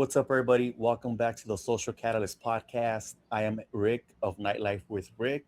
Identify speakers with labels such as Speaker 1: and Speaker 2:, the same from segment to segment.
Speaker 1: What's up, everybody? Welcome back to the Social Catalyst podcast. I am Rick of Nightlife with Rick,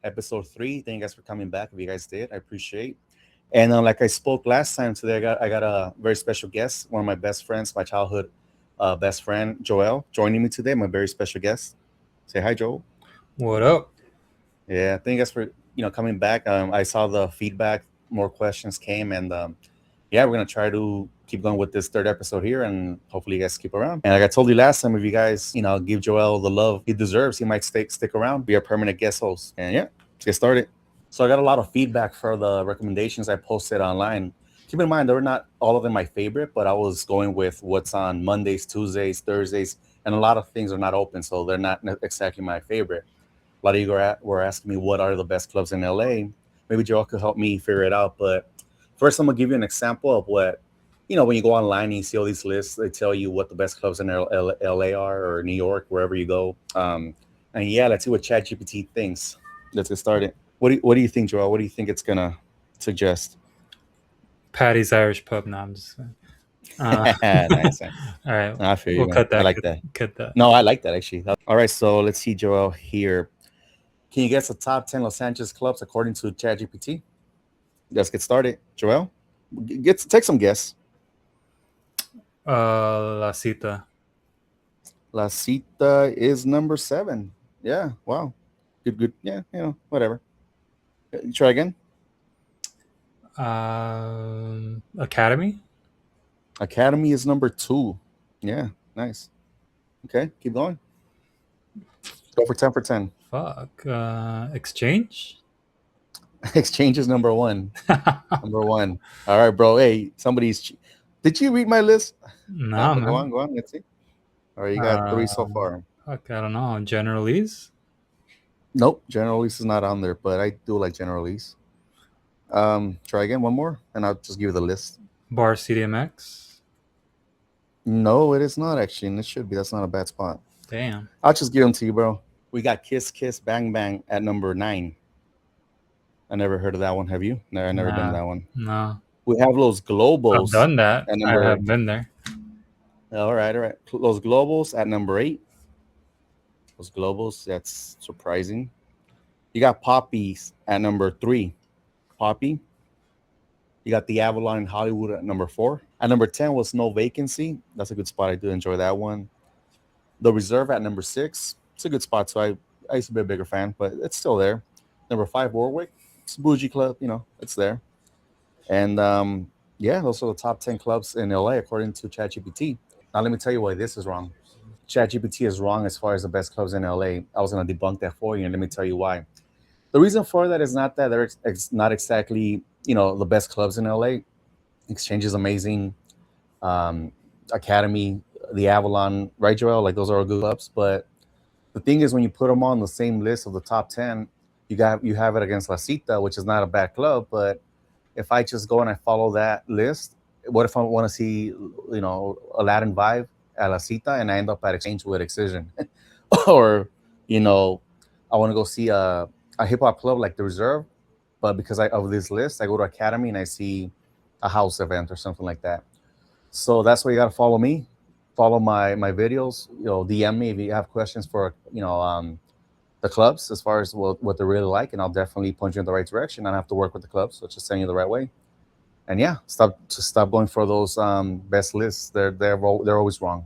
Speaker 1: episode 3. Thank you guys for coming back. If you guys did, I appreciate. And like I spoke last time, today I got a very special guest, one of my best friends, my childhood best friend, Joel, joining me today. My very special guest. Say hi, Joel.
Speaker 2: What up?
Speaker 1: Yeah, thank you guys for coming back. I saw the feedback, more questions came, and yeah, we're gonna try to keep going with this third episode here, and hopefully you guys keep around. And like I told you last time, if you guys give Joel the love he deserves, he might stick around, be a permanent guest host. And yeah, let's get started. So I got a lot of feedback for the recommendations I posted online. Keep in mind, they were not all of them my favorite, but I was going with what's on Mondays, Tuesdays, Thursdays, and a lot of things are not open, so they're not exactly my favorite. A lot of you were asking me what are the best clubs in LA. Maybe Joel could help me figure it out. But first, I'm gonna give you an example of what when you go online and you see all these lists. They tell you what the best clubs in LA are, or New York, wherever you go. And yeah, let's see what ChatGPT thinks. Let's get started. What do you think, Joel? What do you think it's gonna suggest?
Speaker 2: Patty's Irish Pub. No, I'm just. Uh,
Speaker 1: Nice.
Speaker 2: all right,
Speaker 1: I feel you,
Speaker 2: we'll
Speaker 1: man.
Speaker 2: cut
Speaker 1: I
Speaker 2: that.
Speaker 1: like
Speaker 2: Cut,
Speaker 1: that.
Speaker 2: cut that.
Speaker 1: No, I like that actually. All right, so let's see, Joel here. Can you guess the top 10 Los Angeles clubs according to ChatGPT? Let's get started. Joel, take some guess.
Speaker 2: La Cita.
Speaker 1: La Cita is number 7. Yeah, wow. Good. Yeah, whatever. Try again.
Speaker 2: Academy.
Speaker 1: Academy is number 2. Yeah, nice. Okay, keep going. Go for 10 for 10.
Speaker 2: Fuck. Exchange.
Speaker 1: Exchange is number 1. Number 1. All right, bro. Hey, did you read my list?
Speaker 2: No,
Speaker 1: Go
Speaker 2: man.
Speaker 1: on, go on. Let's see. All right, you got 3 so
Speaker 2: Uh,
Speaker 1: far.
Speaker 2: fuck. I don't know. Generalese.
Speaker 1: Nope, General Lease is not on there, but I do like General Lease. Try again, one more, and I'll just give you the list.
Speaker 2: Bar CDMX.
Speaker 1: No, it is not actually, and it should be. That's not a bad spot.
Speaker 2: Damn.
Speaker 1: I'll just give them to you, bro. We got Kiss Kiss Bang Bang at number 9. I never heard of that one. Have you? No, I never been to
Speaker 2: Nah.
Speaker 1: that one.
Speaker 2: No.
Speaker 1: We have Los
Speaker 2: I've
Speaker 1: Globos
Speaker 2: done that.
Speaker 1: at
Speaker 2: I
Speaker 1: number.
Speaker 2: have been there.
Speaker 1: All right, all right. Los Globos at number 8. Los Globos. That's surprising. You got Poppies at number 3. Poppy. You got the Avalon in Hollywood at number 4. At number 10 was No Vacancy. That's a good spot. I do enjoy that one. The Reserve at number 6. It's a good spot. So I used to be a bigger fan, but it's still there. Number 5, Warwick. It's a bougie club. It's there. And yeah, those are the top 10 clubs in LA according to ChatGPT. Now, let me tell you why this is wrong. ChatGPT is wrong as far as the best clubs in LA. I was going to debunk that for you, and let me tell you why. The reason for that is not that they're not exactly the best clubs in LA. Exchange is amazing. Academy, the Avalon, right, Joel? Like those are all good clubs. But the thing is, when you put them on the same list of the top 10, you have it against La Cita, which is not a bad club. But if I just go and I follow that list, what if I want to see a Latin vibe at La Cita and I end up at Exchange with Excision, or I want to go see a hip hop club like the Reserve, but because of this list, I go to Academy and I see a house event or something like that. So that's why you got to follow me, follow my videos. DM me if you have questions for the clubs as far as what they really like, and I'll definitely point you in the right direction. I don't have to work with the clubs, so just send you the right way. And yeah, stop going for those best lists. They're always wrong,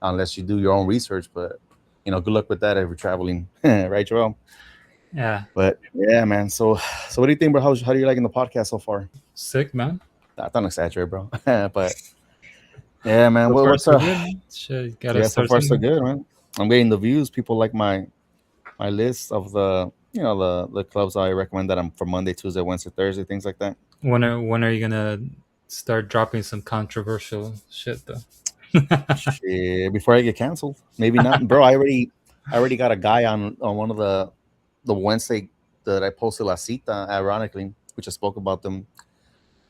Speaker 1: unless you do your own research. But good luck with that if you're traveling, right, Joel?
Speaker 2: Yeah.
Speaker 1: But yeah, man. So what do you think, bro? How do you liking the podcast so far?
Speaker 2: Sick, man.
Speaker 1: I don't exaggerate, bro. But yeah, man.
Speaker 2: So far,
Speaker 1: What's
Speaker 2: so good. Shit, gotta
Speaker 1: yeah? So
Speaker 2: start
Speaker 1: far so
Speaker 2: something.
Speaker 1: good, man. I'm getting the views. People like my list of the the clubs I recommend that I'm for Monday, Tuesday, Wednesday, Thursday, things like that.
Speaker 2: When are you gonna start dropping some controversial shit though?
Speaker 1: Shit, before I get canceled, maybe not, bro. I already got a guy on one of the Wednesday that I posted La Cita, ironically, which I spoke about them.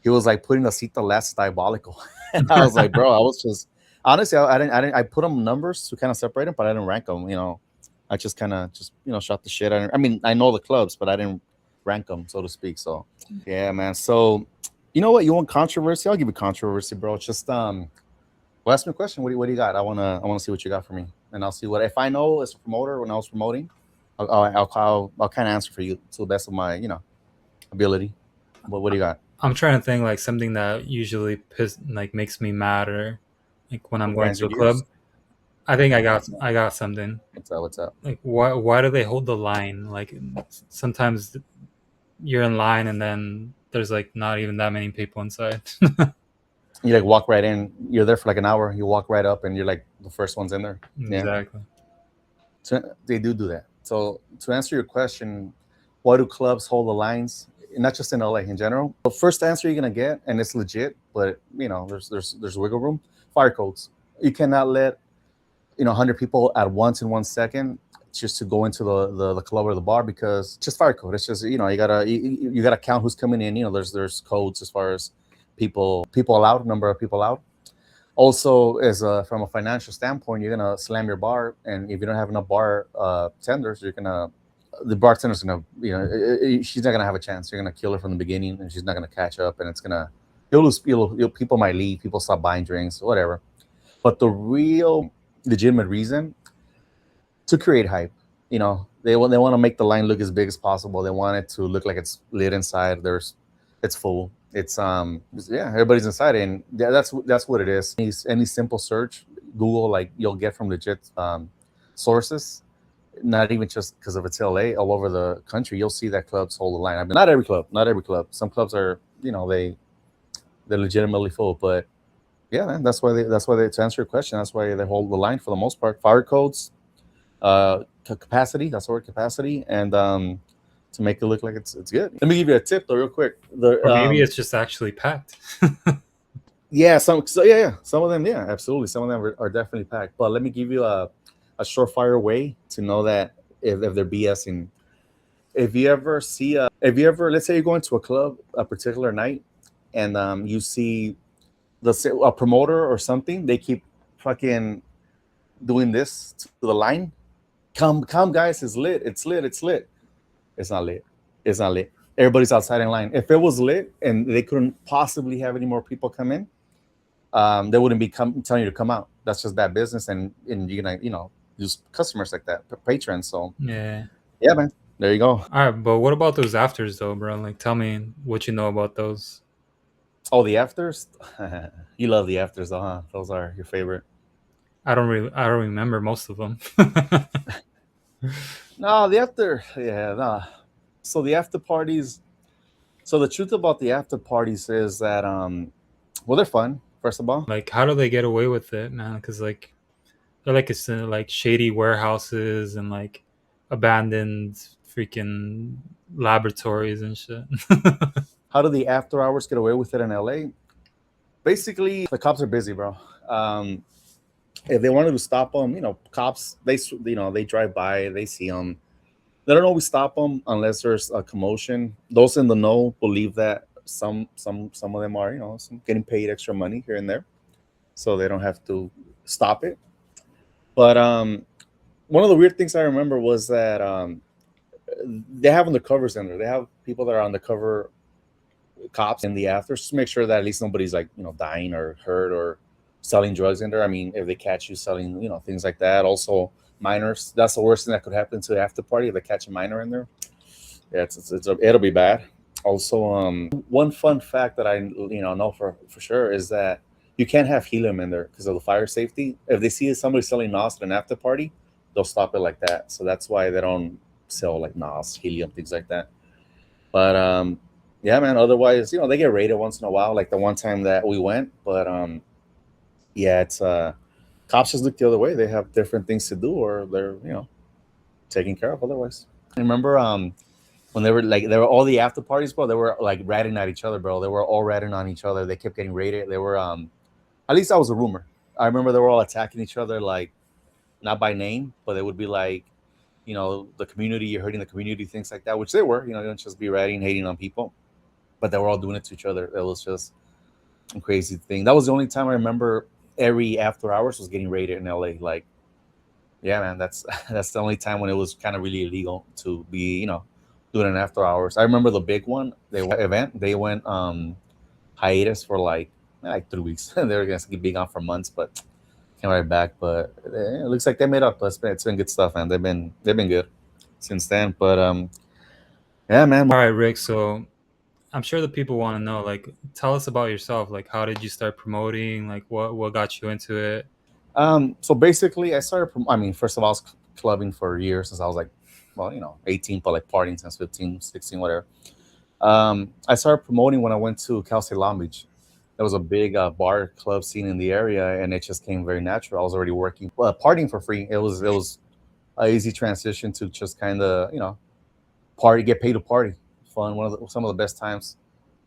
Speaker 1: He was like putting La Cita last diabolical, and I was like, bro, I was just honestly, I put them numbers to kind of separate them, but I didn't rank them. I just kind of just shot the shit. I mean, I know the clubs, but I didn't rank them, so to speak. So yeah, man. So you know what? You want controversy? I'll give you controversy, bro. It's just Well, ask me a question. What do you got? I wanna see what you got for me, and I'll see what if I know as a promoter when I was promoting. I'll kind of answer for you to the best of my ability. But what do you got?
Speaker 2: I'm trying to think like something that usually like makes me mad or like when I'm
Speaker 1: What
Speaker 2: going
Speaker 1: grinds
Speaker 2: to
Speaker 1: your
Speaker 2: a club.
Speaker 1: gears?
Speaker 2: I think I got something.
Speaker 1: What's up? What's up?
Speaker 2: Like why do they hold the line? Like sometimes you're in line and then there's like not even that many people inside.
Speaker 1: You like walk right in. You're there for like an hour. You walk right up, and you're like the first ones in there. Yeah,
Speaker 2: Exactly.
Speaker 1: so they do that. So to answer your question, why do clubs hold the lines? Not just in LA in general. The first answer you're gonna get, and it's legit, but there's wiggle room. Fire codes. You cannot let 100 people at once in 1 second just to go into the club or the bar because just fire code. It's just you gotta count who's coming in. There's codes as far as people allowed, number of people allowed. Also, as from a financial standpoint, you're gonna slam your bar, and if you don't have enough bar tenders, the bartender's gonna she's not gonna have a chance. You're gonna kill her from the beginning, and she's not gonna catch up, and it's gonna you'll lose people might leave, people stop buying drinks, whatever. But the real legitimate reason to create hype. They want to make the line look as big as possible. They want it to look like it's lit inside. It's full. Yeah, everybody's inside, and yeah, that's what it is. Any simple search, Google, like you'll get from legit sources. Not even just because of its LA, all over the country, you'll see that clubs hold the line. I mean, not every club. Some clubs are, they're legitimately full, but yeah, man, that's why they to answer your question, that's why they hold the line for the most part. Fire codes, capacity. That's the word, capacity, and to make it look like it's good. Let me give you a tip though, real quick. The
Speaker 2: Or maybe it's just actually packed.
Speaker 1: Yeah, some of them, yeah, absolutely. Some of them are definitely packed. But let me give you a surefire way to know that if they're BSing. If you ever, let's say you're going to a club a particular night, and you see a promoter or something, they keep fucking doing this to the line. Come, guys, it's lit. It's lit. It's lit. It's not lit. It's not lit. Everybody's outside in line. If it was lit and they couldn't possibly have any more people come in, they wouldn't be telling you to come out. That's just bad business, and you're gonna use customers like that, patrons. So
Speaker 2: Yeah.
Speaker 1: yeah, man, there you go.
Speaker 2: All right, but what about those afters though, bro? Like, tell me what you know about those.
Speaker 1: Oh, the afters. You love the afters, though, huh? Those are your favorite.
Speaker 2: I don't remember most of them.
Speaker 1: No, the after. Yeah, no. So the after parties. So the truth about the after parties is that well, they're fun. First of all,
Speaker 2: Like, how do they get away with it, man? Because like they're like it's like shady warehouses and like abandoned freaking laboratories and shit.
Speaker 1: how do the after hours get away with it in LA? Basically, the cops are busy, bro. Um, if they wanted to stop them, cops they drive by, they see them. They don't always stop them unless there's a commotion. Those in the know believe that some of them are getting paid extra money here and there, so they don't have to stop it. But one of the weird things I remember was that they have undercovers in there. They have people that are undercover cops in the afters to make sure that at least nobody's like dying or hurt or selling drugs in there. I mean, if they catch you selling things like that, also minors. That's the worst thing that could happen to the after party if they catch a minor in there. Yeah, it'll be bad. Also, one fun fact that I know for sure is that you can't have helium in there because of the fire safety. If they see somebody selling NOS at an after party, they'll stop it like that. So that's why they don't sell like NOS, helium, things like that. But yeah, man. Otherwise, they get raided once in a while, like the one time that we went. But yeah, it's cops just look the other way. They have different things to do, or they're taken care of otherwise. I remember when they were all the after parties, bro. They were like ratting at each other, bro. They were all ratting on each other. They kept getting raided. They were at least that was a rumor. I remember they were all attacking each other, like not by name, but they would be like, the community, you're hurting the community, things like that, which they were. They don't just be ratting, hating on people, but they were all doing it to each other. It was just a crazy thing. That was the only time I remember every after hours was getting raided in LA. Like, yeah, man, that's that's the only time when it was kind of really illegal to be, doing an after hours. I remember the big one, they event, they went hiatus for like like 3 weeks. They were gonna be gone for months, but came right back. But it looks like they made up. It's been good stuff, man. They've been good since then. But yeah, man.
Speaker 2: All right, Rick. So I'm sure the people want to know, like, tell us about yourself. Like, how did you start promoting? Like, what got you into it?
Speaker 1: So basically, I started. I mean, first of all, I was clubbing for years since I was like, well, 18, but like partying since 15, 16, whatever. I started promoting when I went to Cal State Long Beach. There was a big bar club scene in the area, and it just came very natural. I was already working, partying for free. It was an easy transition to just kind of party, get paid to party, fun. Some of the best times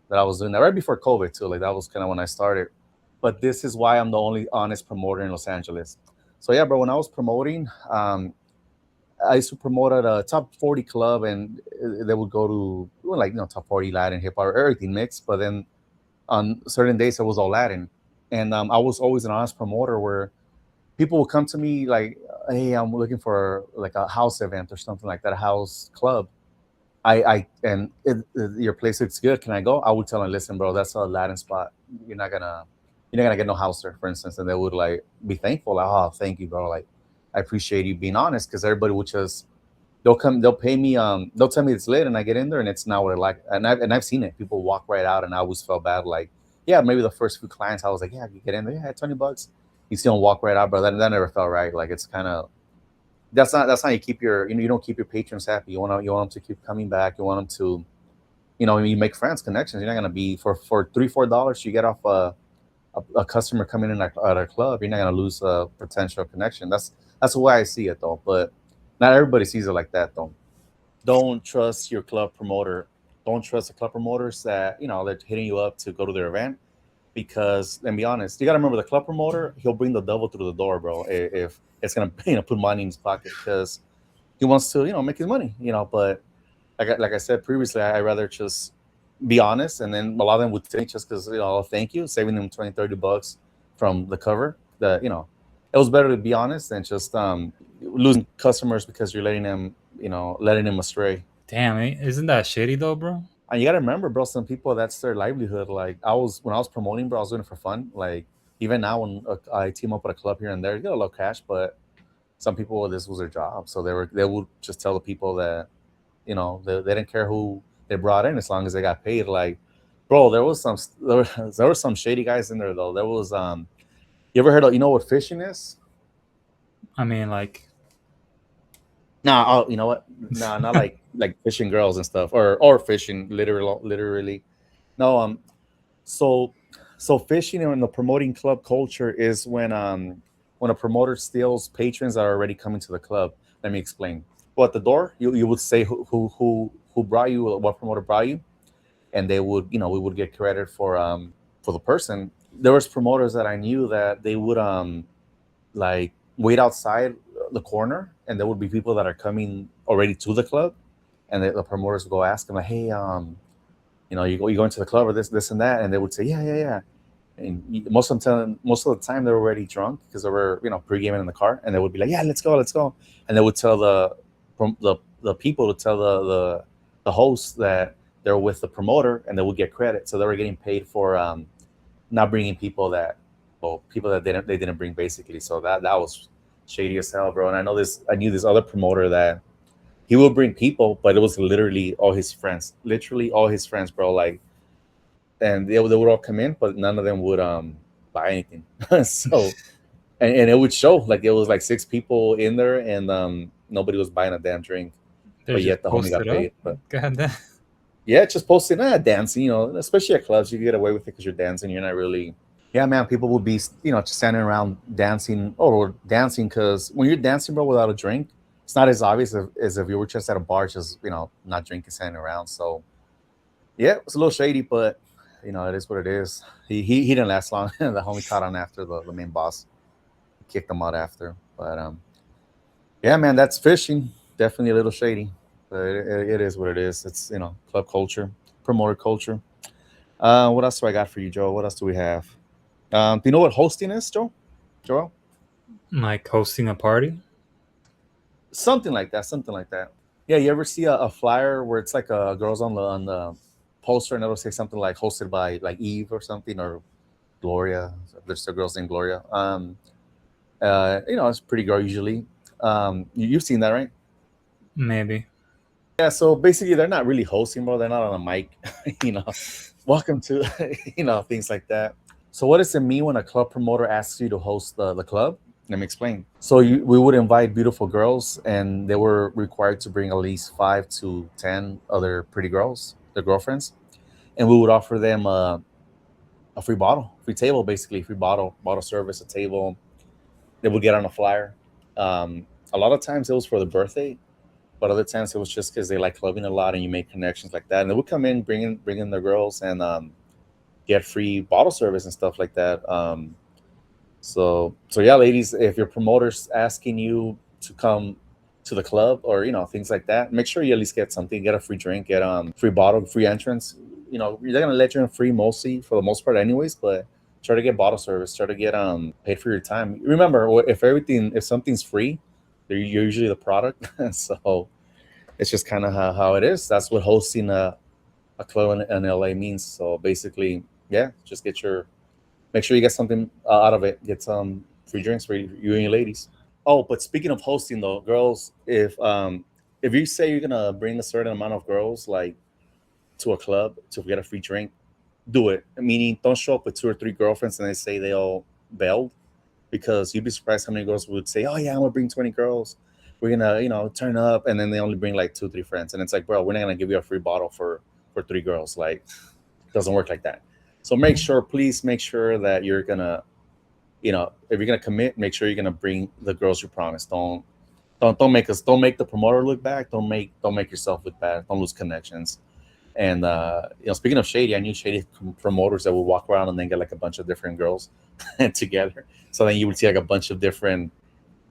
Speaker 1: that I was doing that right before COVID too. Like that was kind of when I started. But this is why I'm the only honest promoter in Los Angeles. So yeah, bro. When I was promoting, I used to promote at a top 40 club, and they would go to like top 40 Latin hip hop, everything mixed. But then on certain days it was all Latin, and I was always an honest promoter where people would come to me like, "Hey, I'm looking for like a house event or something like that, a house club." Your place looks good. Can I go? I would tell them, listen, bro, that's a Latin spot. You're not gonna you're not gonna get no house there, for instance. And they would like be thankful, like, oh, thank you, bro. Like, I appreciate you being honest, because everybody would just they'll pay me, they'll tell me it's lit, and I get in there and it's not what I like. And I've seen it. People walk right out, and I always felt bad. Like, yeah, maybe the first few clients I was like, yeah, you get in there, yeah, $20. You still walk right out, bro. That never felt right. Like, it's kind of that's how you keep your you don't keep your patrons happy. You want them to keep coming back. You want them to you make friends, connections. You're not gonna be for $3 4 you get off a customer coming in at a club. You're not gonna lose a potential connection. That's the way I see it though. But not everybody sees it like that though. Don't trust your club promoter. Don't trust the club promoters that they're hitting you up to go to their event, because let me be honest, you got to remember the club promoter. He'll bring the devil through the door, bro. If it's gonna put money in his pocket, because he wants to make his money. But like I said previously, I rather just be honest, and then a lot of them would think just because thank you, saving them 20 30 bucks from the cover. That it was better to be honest than just losing customers because you're letting them astray.
Speaker 2: Damn, isn't that shitty though, bro?
Speaker 1: And you gotta remember, bro, some people that's their livelihood. Like when I was promoting, bro, I was doing it for fun. Like even now, when I team up with a club here and there, you get a little cash, but some people this was their job, so they would just tell the people that they didn't care who they brought in as long as they got paid. Like, bro, there were some shady guys in there though. There was you ever heard of what fishing is?
Speaker 2: I mean, like,
Speaker 1: Nah, oh, you know what? Nah, not like fishing girls and stuff, or fishing literally. No, so fishing and the promoting club culture is when a promoter steals patrons that are already coming to the club. Let me explain. Well, at the door, you would say who brought you, what promoter brought you, and they would we would get credit for the person. There was promoters that I knew that they would like wait outside the corner, and there would be people that are coming already to the club, and the promoters would go ask them like, hey, you go into the club or this and that, and they would say, yeah, yeah, yeah. And most of the time they were already drunk because they were pre-gaming in the car, and they would be like, yeah, let's go, and they would tell the people to tell the host that they're with the promoter, and they would get credit, so they were getting paid for not bringing people that they didn't bring, basically. So that was shady as hell, bro. And I knew this other promoter that he would bring people, but it was literally all his friends, bro. Like, and they would all come in, but none of them would buy anything. So and it would show like it was like six people in there, and nobody was buying a damn drink,
Speaker 2: they're
Speaker 1: but
Speaker 2: just
Speaker 1: yet the homie got
Speaker 2: posted up.
Speaker 1: paid. But
Speaker 2: God damn.
Speaker 1: yeah, just posting, dancing, especially at clubs, you can get away with it because you're dancing. You're not really. Yeah, man, people would be just standing around dancing, or dancing, because when you're dancing, bro, without a drink, it's not as obvious as if you were just at a bar, just not drinking, standing around. So yeah, it's a little shady, but it is what it is. He didn't last long. The homie caught on after the main boss kicked him out after. But yeah, man, that's fishing. Definitely a little shady, but it is what it is. It's club culture, promoter culture. What else do I got for you, Joe? What else do we have? Do you know what hosting is, Joel?
Speaker 2: Like hosting a party.
Speaker 1: Something like that. Something like that. Yeah, you ever see a flyer where it's like a girls on the poster, and it'll say something like hosted by like Eve or something, or Gloria. There's a girl's named Gloria. It's a pretty girl usually. You've seen that, right?
Speaker 2: Maybe.
Speaker 1: Yeah. So basically, they're not really hosting, bro. They're not on a mic. you know, welcome to, things like that. So what does it mean when a club promoter asks you to host the club? Let me explain. So we would invite beautiful girls, and they were required to bring at least 5 to 10 other pretty girls, their girlfriends, and we would offer them a free bottle, free table, basically free bottle service, a table. They would get on a flyer. A lot of times it was for the birthday, but other times it was just because they like clubbing a lot and you make connections like that. And they would come in, bring in their girls, and get free bottle service and stuff like that. So yeah, ladies, if your promoter's asking you to come to the club or things like that, make sure you at least get something, get a free drink, get free bottle, free entrance. They're gonna let you in free mostly for the most part, anyways. But try to get bottle service, try to get paid for your time. Remember, if something's free, you're usually the product. So it's just kind of how it is. That's what hosting a club in LA means. So basically, yeah, just make sure you get something out of it. Get some free drinks for you and your ladies. Oh, but speaking of hosting though, girls, if you say you're gonna bring a certain amount of girls like to a club to get a free drink, do it. Meaning, don't show up with 2 or 3 girlfriends and they say they all bailed, because you'd be surprised how many girls would say, "Oh yeah, I'm gonna bring 20 girls. We're gonna turn up," and then they only bring like 2 or 3 friends, and it's like, bro, we're not gonna give you a free bottle for 3 girls. Like, it doesn't work like that. So please make sure that you're gonna if you're gonna commit, make sure you're gonna bring the girls you promised. Don't make the promoter look bad. Don't make yourself look bad. Don't lose connections. And speaking of shady, I knew shady promoters that would walk around and then get like a bunch of different girls together. So then you would see like a bunch of different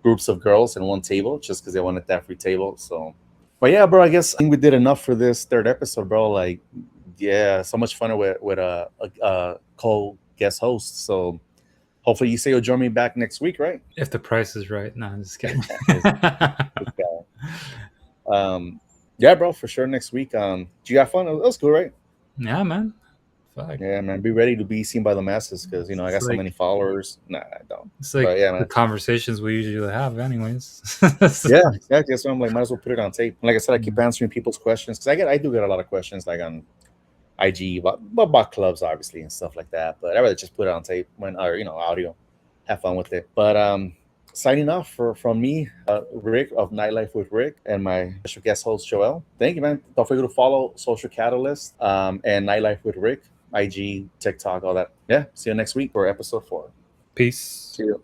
Speaker 1: groups of girls in one table just because they wanted that free table. So, but yeah, bro, I guess I think we did enough for this third episode, bro. Like, yeah, so much fun with a co guest host. So hopefully you say you'll join me back next week, right?
Speaker 2: If the price is right. No, I'm just kidding.
Speaker 1: Yeah, bro, for sure next week. Do you have fun? That was cool, right?
Speaker 2: Yeah, man. Fuck.
Speaker 1: Yeah, man. Be ready to be seen by the masses because I got
Speaker 2: It's
Speaker 1: so many followers. Nah, I don't.
Speaker 2: It's like
Speaker 1: But yeah,
Speaker 2: the
Speaker 1: man.
Speaker 2: conversations we usually have, anyways.
Speaker 1: Yeah, exactly. That's why I'm like, might as well put it on tape. Like I said, I keep answering people's questions because I do get a lot of questions like on IG about clubs, obviously, and stuff like that. But I rather just put it on tape or audio. Have fun with it. But signing off from me, Rick of Nightlife with Rick, and my special guest host Joel. Thank you, man. Don't forget to follow Social Catalyst and Nightlife with Rick, IG, TikTok, all that. Yeah. See you next week for episode 4.
Speaker 2: Peace.
Speaker 1: See you.